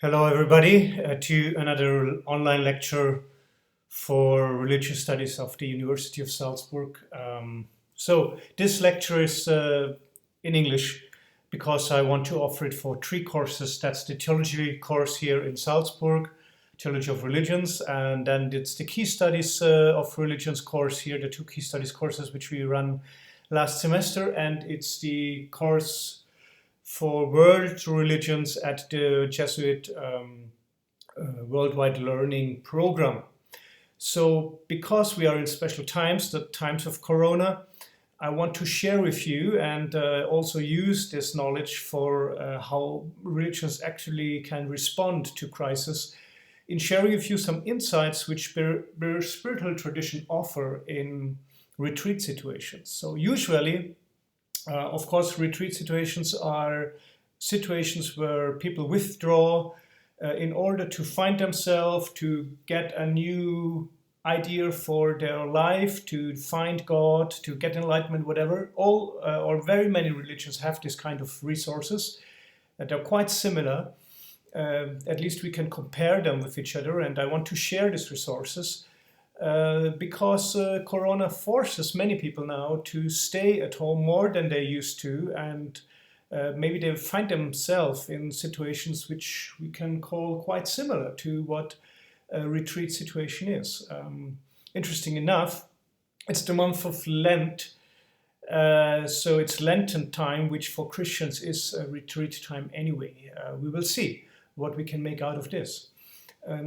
Hello, everybody, to another online lecture for religious studies of the University of Salzburg. So this lecture is in English because I want to offer it for three courses. That's the theology course here in Salzburg, theology of religions, and then it's the key studies of religions course here, the two key studies courses which we run last semester, and it's the course for world religions at the Jesuit Worldwide Learning Program. So because we are in special times, the times of Corona, I want to share with you and also use this knowledge for how religions actually can respond to crisis in sharing with you some insights which the spiritual tradition offer in retreat situations. So usually, of course, retreat situations are situations where people withdraw in order to find themselves, to get a new idea for their life, to find God, to get enlightenment, whatever. All or very many religions have this kind of resources. They're quite similar. At least we can compare them with each other, and I want to share these resources because Corona forces many people now to stay at home more than they used to, and maybe they find themselves in situations which we can call quite similar to what a retreat situation is. Interesting enough, it's the month of Lent, so it's Lenten time, which for Christians is a retreat time anyway. We will see what we can make out of this.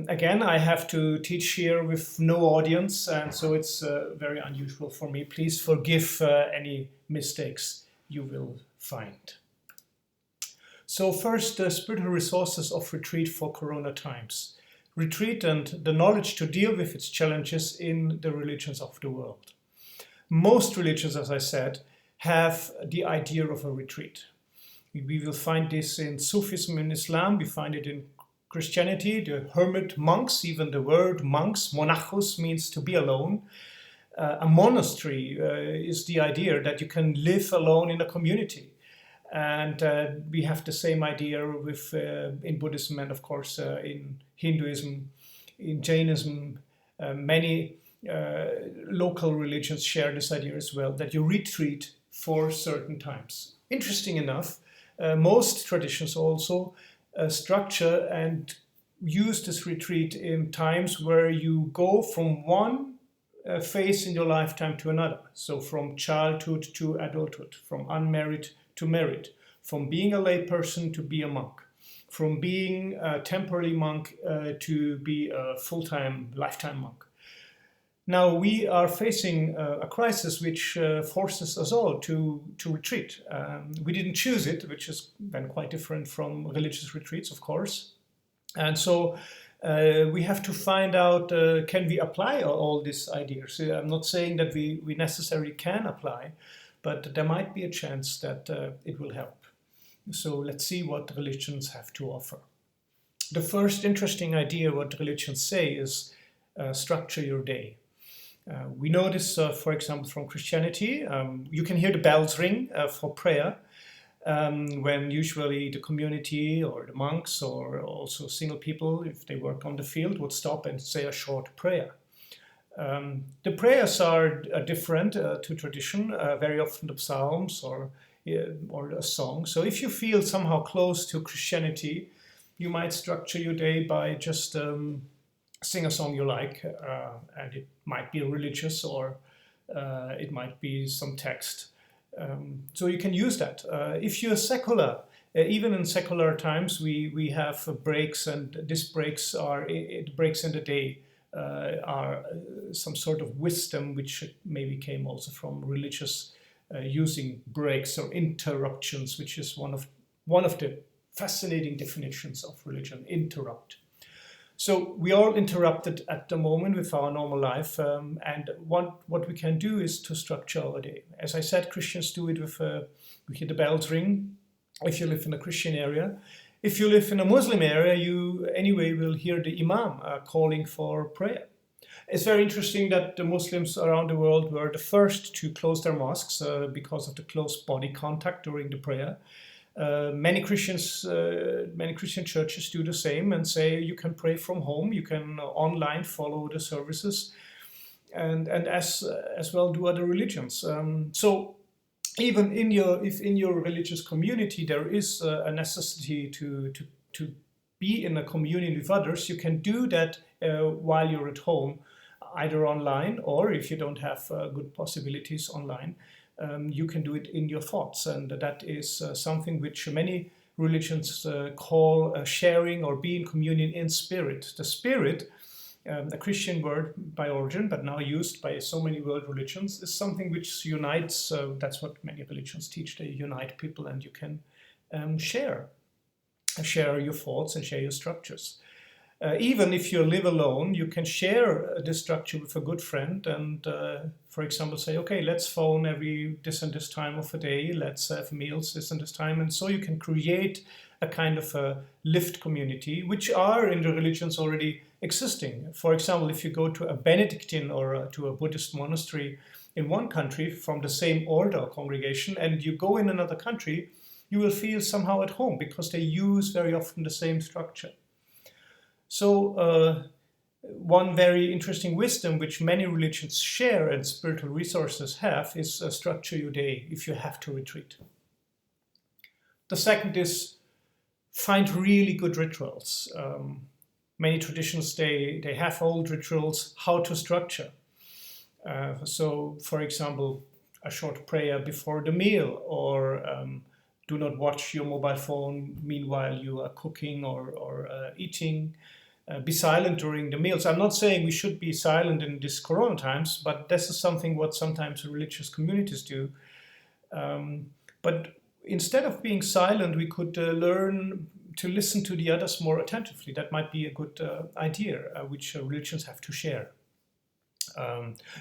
Again, I have to teach here with no audience, and so it's very unusual for me. Please forgive any mistakes you will find. So first, the spiritual resources of retreat for Corona times. Retreat and the knowledge to deal with its challenges in the religions of the world. Most religions, as I said, have the idea of a retreat. We will find this in Sufism in Islam, we find it in Christianity, the hermit monks, even the word monks, monachos, means to be alone. A monastery is the idea that you can live alone in a community. And we have the same idea with in Buddhism and, of course, in Hinduism, in Jainism. Many local religions share this idea as well, that you retreat for certain times. Interesting enough, most traditions also structure and use this retreat in times where you go from one phase in your lifetime to another. So from childhood to adulthood, from unmarried to married, from being a lay person to be a monk, from being a temporary monk to be a full-time, lifetime monk. Now we are facing a crisis which forces us all to retreat. We didn't choose it, which is then quite different from religious retreats, of course. And so we have to find out, can we apply all these ideas? I'm not saying that we necessarily can apply, but there might be a chance that it will help. So let's see what religions have to offer. The first interesting idea what religions say is structure your day. We know this, for example, from Christianity. You can hear the bells ring for prayer when usually the community or the monks or also single people, if they work on the field, would stop and say a short prayer. The prayers are different to tradition, very often the psalms or a song. So if you feel somehow close to Christianity, you might structure your day by just sing a song you like, and it might be religious or it might be some text. So you can use that. If you're secular, even in secular times, we have breaks, and these breaks breaks in the day are some sort of wisdom which maybe came also from religious using breaks or interruptions, which is one of the fascinating definitions of religion, interrupt. So we are interrupted at the moment with our normal life, and what we can do is to structure our day. As I said, Christians do it with we hear the bells ring. If you live in a Christian area, if you live in a Muslim area, you anyway will hear the Imam calling for prayer. It's very interesting that the Muslims around the world were the first to close their mosques because of the close body contact during the prayer. Many Christian churches do the same and say you can pray from home, you can online follow the services, and as well do other religions. So even if in your religious community there is a necessity to be in a communion with others, you can do that while you're at home, either online, or if you don't have good possibilities online, you can do it in your thoughts. And that is something which many religions call sharing or being communion in spirit. The spirit, a Christian word by origin, but now used by so many world religions, is something which unites. That's what many religions teach. They unite people, and you can share your thoughts and share your structures. Even if you live alone, you can share this structure with a good friend and, for example, say, okay, let's phone every this and this time of the day, let's have meals this and this time. And so you can create a kind of a lived community, which are in the religions already existing. For example, if you go to a Benedictine or to a Buddhist monastery in one country from the same order or congregation, and you go in another country, you will feel somehow at home because they use very often the same structure. So one very interesting wisdom which many religions share and spiritual resources have is structure your day if you have to retreat. The second is find really good rituals. Many traditions, they have old rituals, how to structure. So, for example, a short prayer before the meal, or do not watch your mobile phone meanwhile you are cooking or eating. Be silent during the meals. I'm not saying we should be silent in these Corona times, but this is something what sometimes religious communities do. But instead of being silent, we could learn to listen to the others more attentively. That might be a good idea, which religions have to share.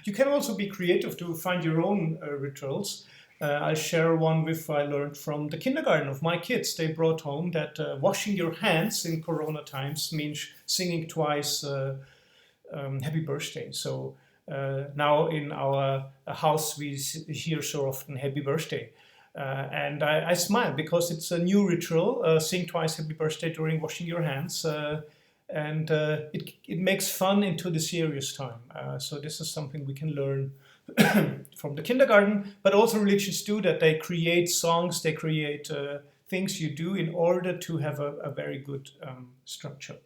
You can also be creative to find your own rituals. I'll share one I learned from the kindergarten of my kids. They brought home that washing your hands in Corona times means singing twice happy birthday. So now in our house we hear so often happy birthday. And I smile because it's a new ritual, sing twice happy birthday during washing your hands. And it makes fun into the serious time. So this is something we can learn from the kindergarten, but also religions do that. They create songs, they create things you do in order to have a very good structure.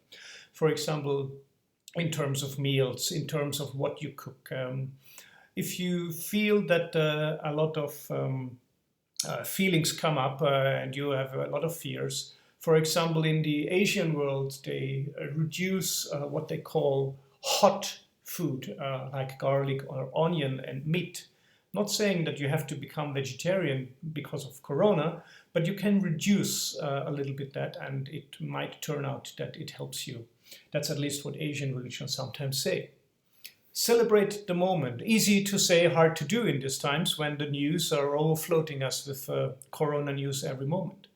For example, in terms of meals, in terms of what you cook. If you feel that a lot of feelings come up and you have a lot of fears, for example, in the Asian world, they reduce what they call hot food, like garlic or onion and meat. Not saying that you have to become vegetarian because of Corona, but you can reduce a little bit that, and it might turn out that it helps you. That's at least what Asian religions sometimes say. Celebrate the moment. Easy to say, hard to do in these times when the news are all floating us with Corona news every moment.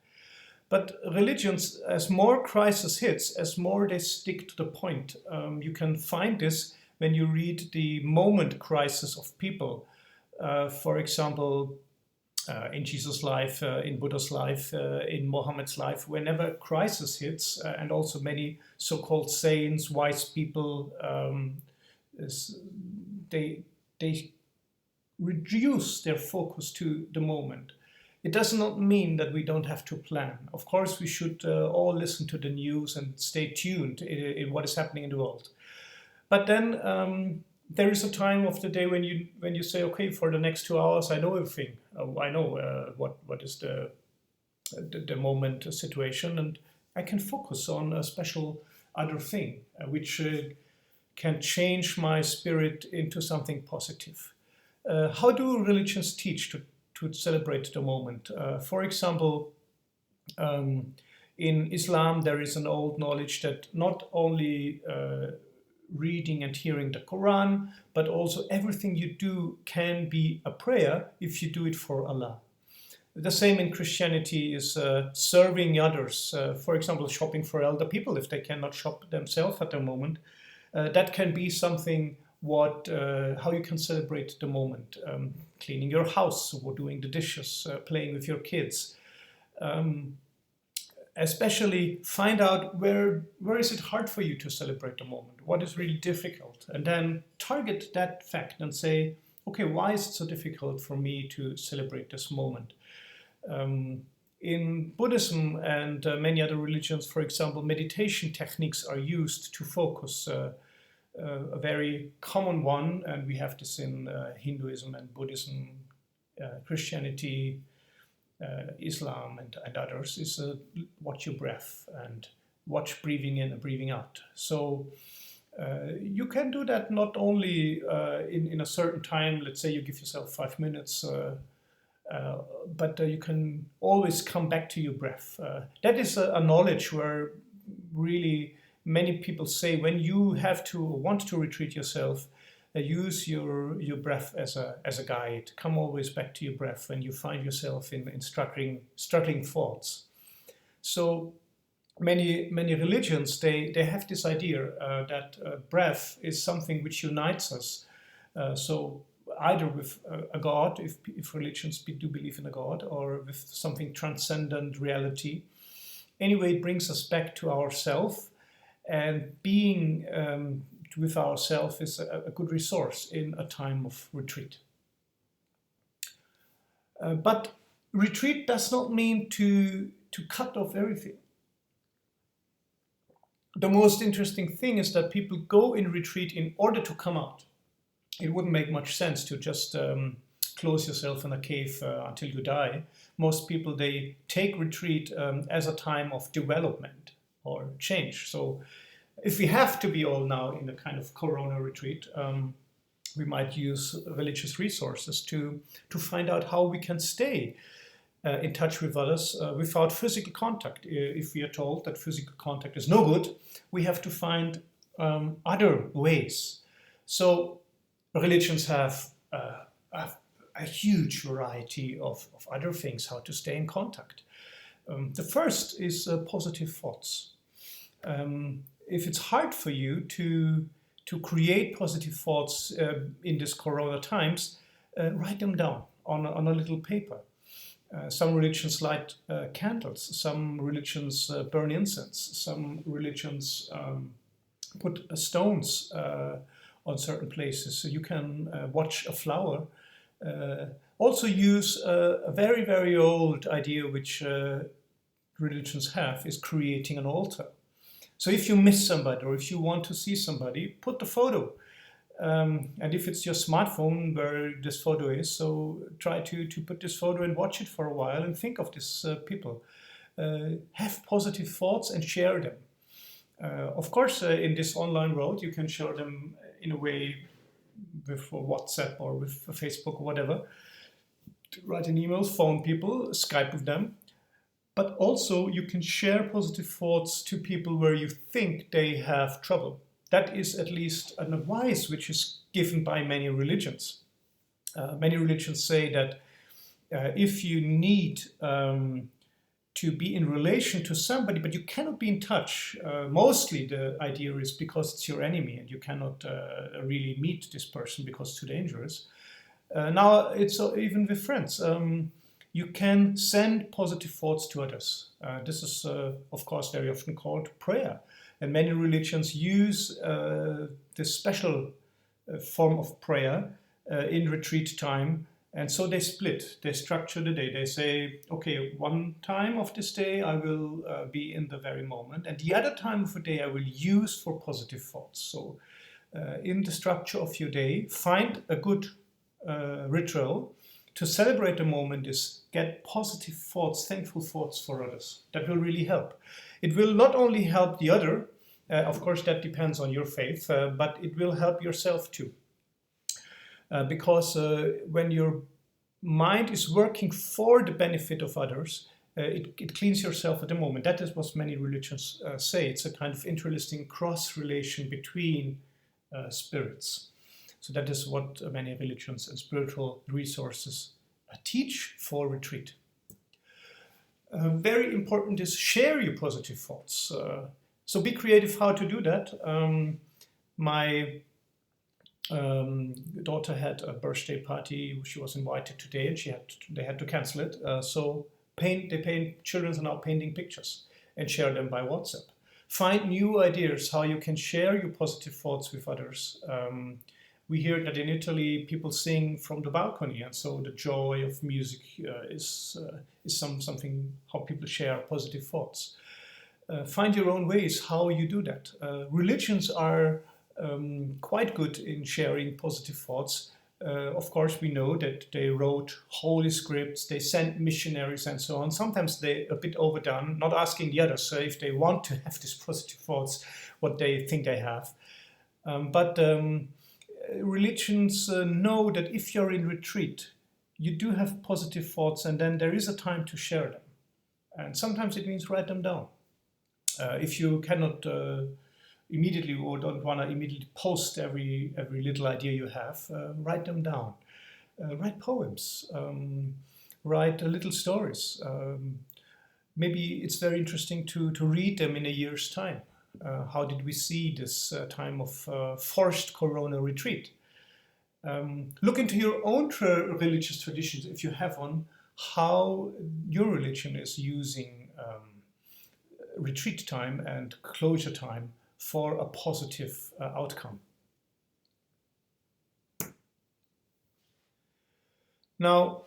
But religions, as more crisis hits, as more they stick to the point. You can find this when you read the moment crisis of people. For example, in Jesus' life, in Buddha's life, in Mohammed's life, whenever crisis hits, and also many so-called saints, wise people, they reduce their focus to the moment. It does not mean that we don't have to plan. Of course, we should all listen to the news and stay tuned in what is happening in the world. But then there is a time of the day when you say, okay, for the next 2 hours, I know everything. I know what is the moment situation, and I can focus on a special other thing, which can change my spirit into something positive. How do religions teach to celebrate the moment? For example, in Islam, there is an old knowledge that not only reading and hearing the Quran, but also everything you do can be a prayer if you do it for Allah. The same in Christianity is serving others. For example, shopping for elder people if they cannot shop themselves at the moment. That can be something how you can celebrate the moment. Cleaning your house, or doing the dishes, playing with your kids. Especially find out where is it hard for you to celebrate the moment, what is really difficult, and then target that fact and say, okay, why is it so difficult for me to celebrate this moment? In Buddhism and many other religions, for example, meditation techniques are used to focus. A very common one, and we have this in Hinduism and Buddhism, Christianity, Islam and others, is watch your breath and watch breathing in and breathing out. So you can do that not only in a certain time, let's say you give yourself 5 minutes, but you can always come back to your breath. That is a knowledge where really many people say when you have to want to retreat yourself, use your breath as a guide. Come always back to your breath when you find yourself in struggling thoughts. So many religions, they have this idea that breath is something which unites us. So either with a god, if religions do believe in a god, or with something transcendent reality. Anyway, it brings us back to ourself, and being with ourselves is a good resource in a time of retreat. But retreat does not mean to cut off everything. The most interesting thing is that people go in retreat in order to come out. It wouldn't make much sense to just close yourself in a cave until you die. Most people, they take retreat as a time of development or change. So if we have to be all now in a kind of corona retreat, we might use religious resources to find out how we can stay in touch with others without physical contact. If we are told that physical contact is no good, we have to find other ways. So religions have a huge variety of other things, how to stay in contact. The first is positive thoughts. If it's hard for you to create positive thoughts in these corona times, write them down on a little paper. Some religions light candles, some religions burn incense, some religions put stones on certain places, so you can watch a flower. Also use a very, very old idea which religions have, is creating an altar. So if you miss somebody or if you want to see somebody, put the photo. And if it's your smartphone where this photo is, so try to put this photo and watch it for a while and think of these people. Have positive thoughts and share them. Of course, in this online world, you can share them in a way with WhatsApp or with Facebook or whatever. Write an email, phone people, Skype with them. But also you can share positive thoughts to people where you think they have trouble. That is at least an advice which is given by many religions. Many religions say that if you need to be in relation to somebody, but you cannot be in touch, mostly the idea is because it's your enemy and you cannot really meet this person because it's too dangerous. Now it's even with friends. You can send positive thoughts to others. This is, of course, very often called prayer. And many religions use this special form of prayer in retreat time. And so they split, they structure the day. They say, okay, one time of this day I will be in the very moment. And the other time of the day I will use for positive thoughts. So in the structure of your day, find a good ritual to celebrate the moment, is get positive thoughts, thankful thoughts for others. That will really help. It will not only help the other, of course that depends on your faith, but it will help yourself too. Because when your mind is working for the benefit of others, it cleans yourself at the moment. That is what many religions say. It's a kind of interesting cross relation between spirits. So that is what many religions and spiritual resources teach for retreat. Very important is share your positive thoughts. So be creative how to do that. My daughter had a birthday party. She was invited today and they had to cancel it. So Children are now painting pictures and share them by WhatsApp. Find new ideas how you can share your positive thoughts with others. We hear that in Italy people sing from the balcony, and so the joy of music is something how people share positive thoughts. Find your own ways how you do that. Religions are quite good in sharing positive thoughts. Of course, we know that they wrote holy scripts, they sent missionaries and so on. Sometimes they're a bit overdone, not asking the others if they want to have these positive thoughts, what they think they have. But religions know that if you're in retreat, you do have positive thoughts, and then there is a time to share them. And sometimes it means write them down. If you cannot immediately or don't want to immediately post every little idea you have, write them down. Write poems, write little stories. Maybe it's very interesting to read them in a year's time. How did we see this time of forced Corona retreat? Look into your own religious traditions, if you have one, how your religion is using retreat time and closure time for a positive outcome. Now,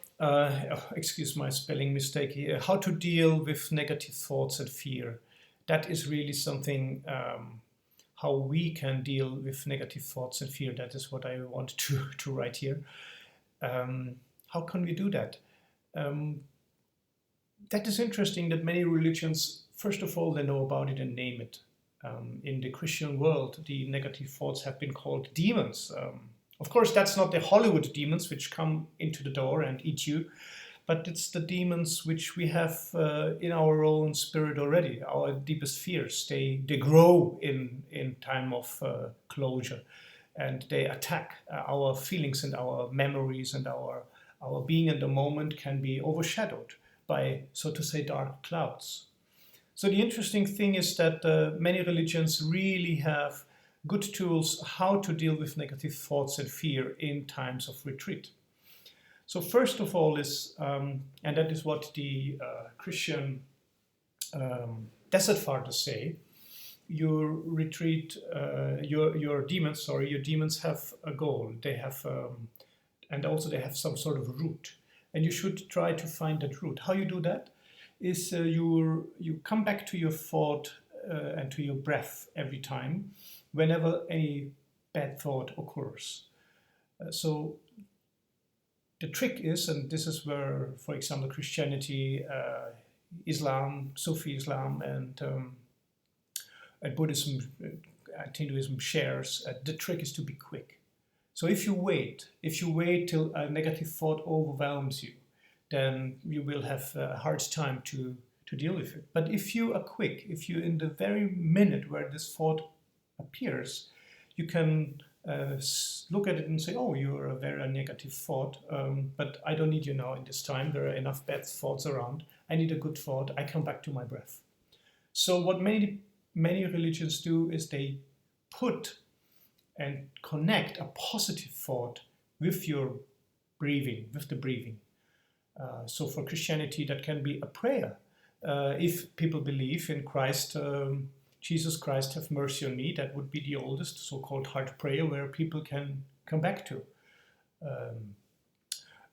excuse my spelling mistake here, how to deal with negative thoughts and fear. That is really something, how we can deal with negative thoughts and fear. That is what I want to write here. How can we do that? That is interesting that many religions, first of all, they know about it and name it. In the Christian world, the negative thoughts have been called demons. Of course, that's not the Hollywood demons which come into the door and eat you, but it's the demons which we have in our own spirit already, our deepest fears. They grow in time of closure, and they attack our feelings and our memories, and our being in the moment can be overshadowed by, so to say, dark clouds. So the interesting thing is that many religions really have good tools how to deal with negative thoughts and fear in times of retreat. So first of all is, and that is what the Christian desert fathers say, your retreat, your demons have a goal. They have, and also they have some sort of route, and you should try to find that route. How you do that is you come back to your thought and to your breath every time, whenever any bad thought occurs. So the trick is, and this is where, for example, Christianity, Islam, Sufi Islam, and Buddhism and Hinduism shares, the trick is to be quick. So if you wait till a negative thought overwhelms you, then you will have a hard time to deal with it. But if you are quick, if you in the very minute where this thought appears, you can look at it and say, oh, you're a very negative thought, but I don't need you now in this time. There are enough bad thoughts around. I need a good thought. I come back to my breath. So what many religions do is they put and connect a positive thought with your breathing, with the breathing. So for Christianity, that can be a prayer. If people believe in Christ, Jesus Christ, have mercy on me, that would be the oldest so-called heart prayer where people can come back to.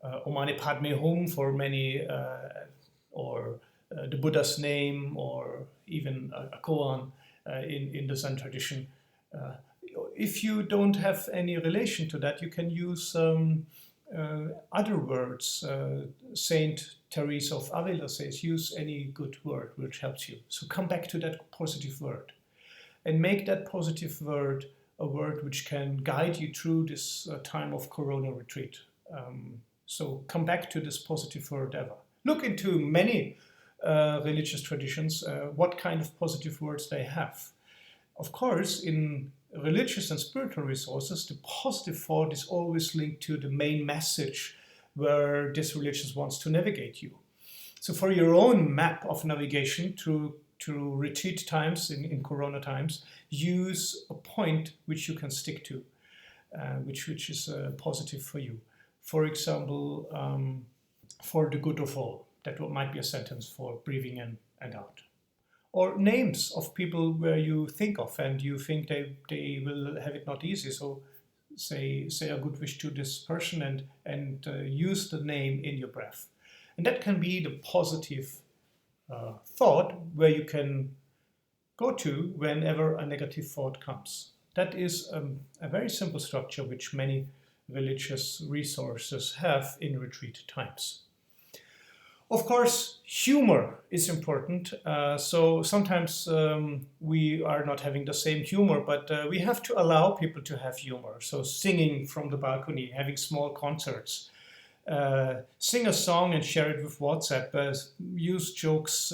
Om Mani Padme Hum for many, or the Buddha's name, or even a koan in the Zen tradition. If you don't have any relation to that, you can use other words. Saint Teresa of Avila says, use any good word which helps you. So come back to that positive word and make that positive word a word which can guide you through this time of Corona retreat. So come back to this positive word ever. Look into many religious traditions, what kind of positive words they have. Of course, in religious and spiritual resources, the positive thought is always linked to the main message where this religion wants to navigate you. So for your own map of navigation through retreat times, in Corona times, use a point which you can stick to, which is positive for you. For example, for the good of all. That might be a sentence for breathing in and out. Or names of people where you think of and you think they will have it not easy. So say a good wish to this person and use the name in your breath. And that can be the positive thought where you can go to whenever a negative thought comes. That is a very simple structure which many religious resources have in retreat times. Of course, humor is important. So sometimes we are not having the same humor, but we have to allow people to have humor. So singing from the balcony, having small concerts, sing a song and share it with WhatsApp, use jokes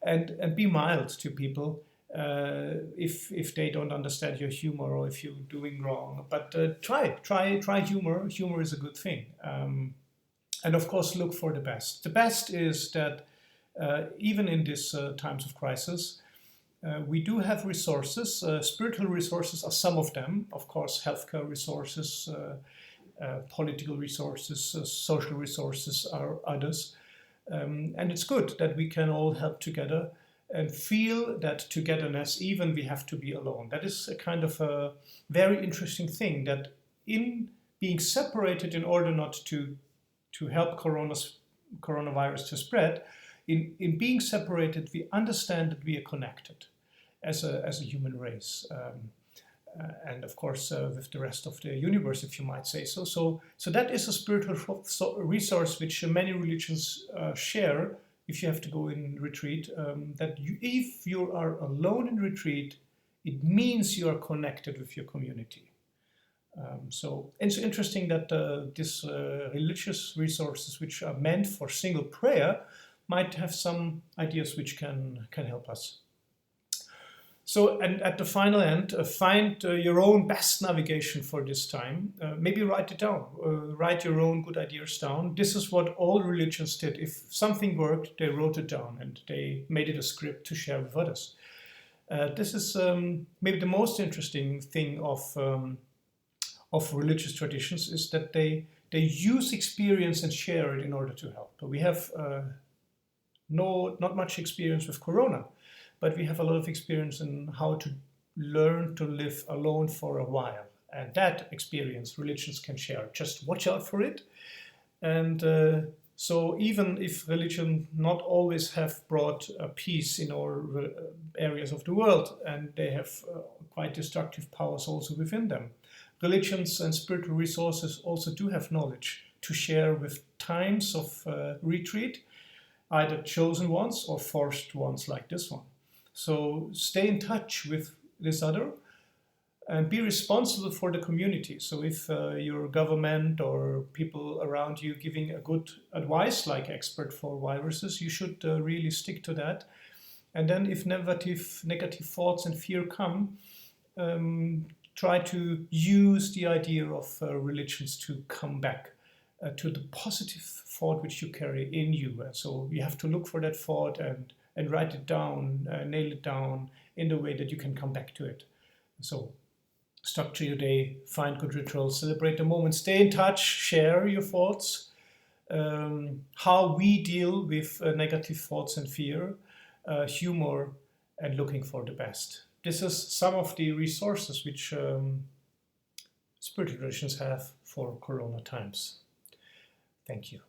and be mild to people if they don't understand your humor or if you're doing wrong. But try humor. Humor is a good thing. And of course, look for the best. The best is that even in these times of crisis, we do have resources. Spiritual resources are some of them. Of course, healthcare resources, political resources, social resources are others. And it's good that we can all help together and feel that togetherness, even we have to be alone. That is a kind of a very interesting thing, that in being separated in order not to help coronavirus to spread, in being separated, we understand that we are connected as a human race. And of course, with the rest of the universe, if you might say so. So that is a spiritual resource which many religions share if you have to go in retreat. If you are alone in retreat, it means you are connected with your community. So it's interesting that these religious resources, which are meant for single prayer, might have some ideas which can help us. So, and at the final end, find your own best navigation for this time. Maybe write it down. Write your own good ideas down. This is what all religions did. If something worked, they wrote it down and they made it a script to share with others. This is maybe the most interesting thing of religious traditions, is that they use experience and share it in order to help. We have not much experience with Corona, but we have a lot of experience in how to learn to live alone for a while. And that experience religions can share. Just watch out for it. And so even if religion not always have brought peace in all areas of the world, and they have quite destructive powers also within them, religions and spiritual resources also do have knowledge to share with times of retreat, either chosen ones or forced ones like this one. So stay in touch with this other and be responsible for the community. So if your government or people around you giving a good advice like expert for viruses, you should really stick to that. And then if negative thoughts and fear come, try to use the idea of religions to come back to the positive thought which you carry in you. So you have to look for that thought and write it down, nail it down in the way that you can come back to it. So structure your day, find good rituals, celebrate the moment, stay in touch, share your thoughts, how we deal with negative thoughts and fear, humor, and looking for the best. This is some of the resources which spiritual traditions have for Corona times. Thank you.